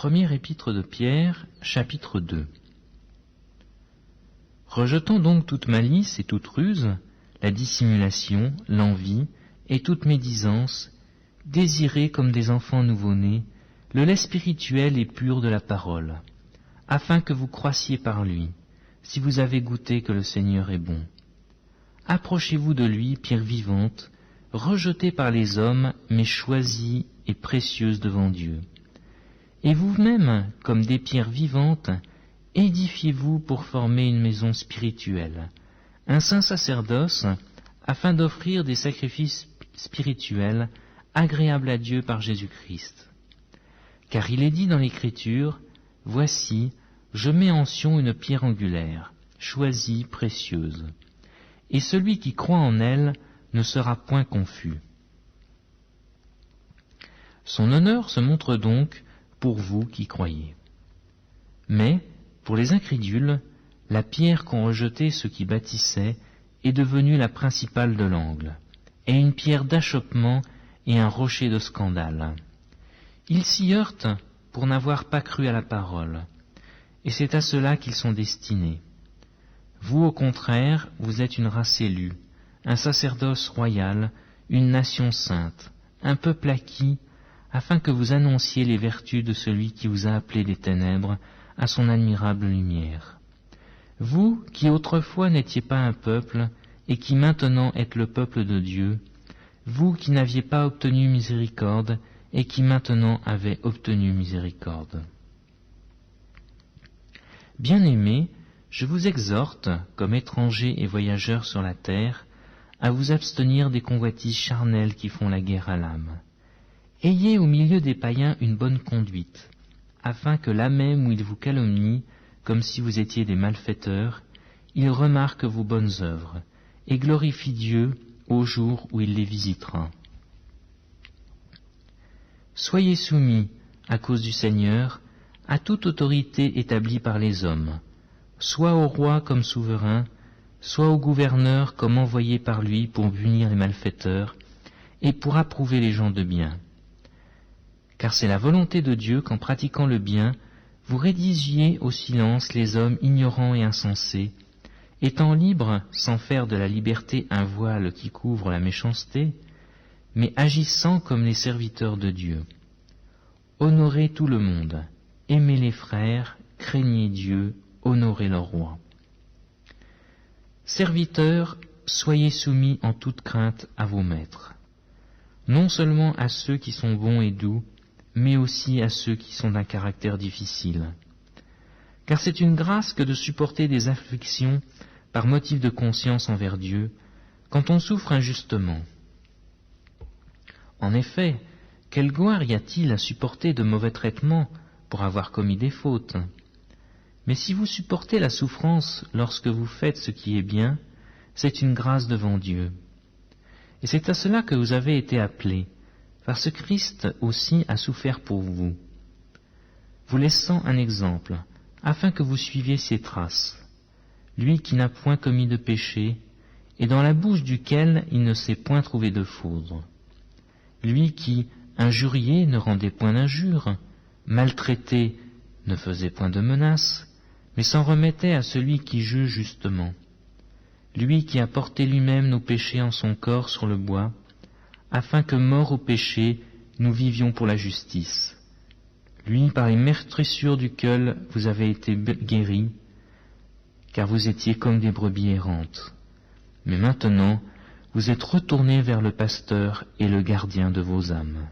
Première épître de Pierre, chapitre 2. Rejetant donc toute malice et toute ruse, la dissimulation, l'envie et toute médisance, désirez comme des enfants nouveau-nés le lait spirituel et pur de la parole, afin que vous croissiez par lui, si vous avez goûté que le Seigneur est bon. Approchez-vous de lui, pierre vivante, rejetée par les hommes, mais choisie et précieuse devant Dieu. Et vous-même, comme des pierres vivantes, édifiez-vous pour former une maison spirituelle, un saint sacerdoce, afin d'offrir des sacrifices spirituels agréables à Dieu par Jésus-Christ. Car il est dit dans l'Écriture, « Voici, je mets en Sion une pierre angulaire, choisie, précieuse, et celui qui croit en elle ne sera point confus. » Son honneur se montre donc pour vous qui croyez. Mais, pour les incrédules, la pierre qu'ont rejetée ceux qui bâtissaient est devenue la principale de l'angle, et une pierre d'achoppement et un rocher de scandale. Ils s'y heurtent pour n'avoir pas cru à la parole, et c'est à cela qu'ils sont destinés. Vous, au contraire, vous êtes une race élue, un sacerdoce royal, une nation sainte, un peuple acquis, afin que vous annonciez les vertus de celui qui vous a appelés des ténèbres à son admirable lumière. Vous, qui autrefois n'étiez pas un peuple, et qui maintenant êtes le peuple de Dieu, vous qui n'aviez pas obtenu miséricorde, et qui maintenant avez obtenu miséricorde. Bien-aimés, je vous exhorte, comme étrangers et voyageurs sur la terre, à vous abstenir des convoitises charnelles qui font la guerre à l'âme. Ayez au milieu des païens une bonne conduite, afin que là même où ils vous calomnient, comme si vous étiez des malfaiteurs, ils remarquent vos bonnes œuvres, et glorifient Dieu au jour où il les visitera. Soyez soumis, à cause du Seigneur, à toute autorité établie par les hommes, soit au roi comme souverain, soit au gouverneur comme envoyé par lui pour punir les malfaiteurs, et pour approuver les gens de bien. Car c'est la volonté de Dieu qu'en pratiquant le bien, vous rédigiez au silence les hommes ignorants et insensés, étant libres sans faire de la liberté un voile qui couvre la méchanceté, mais agissant comme les serviteurs de Dieu. Honorez tout le monde, aimez les frères, craignez Dieu, honorez leur roi. Serviteurs, soyez soumis en toute crainte à vos maîtres, non seulement à ceux qui sont bons et doux, mais aussi à ceux qui sont d'un caractère difficile. Car c'est une grâce que de supporter des afflictions par motif de conscience envers Dieu, quand on souffre injustement. En effet, quelle gloire y a-t-il à supporter de mauvais traitements pour avoir commis des fautes? Mais si vous supportez la souffrance lorsque vous faites ce qui est bien, c'est une grâce devant Dieu. Et c'est à cela que vous avez été appelés, parce que Christ aussi a souffert pour vous, vous laissant un exemple, afin que vous suiviez ses traces, lui qui n'a point commis de péché, et dans la bouche duquel il ne s'est point trouvé de foudre, lui qui, injurié, ne rendait point d'injure, maltraité, ne faisait point de menaces, mais s'en remettait à celui qui juge justement, lui qui a porté lui-même nos péchés en son corps sur le bois, afin que, morts au péché, nous vivions pour la justice. Lui, par les meurtrissures duquel vous avez été guéris, car vous étiez comme des brebis errantes. Mais maintenant, vous êtes retournés vers le pasteur et le gardien de vos âmes.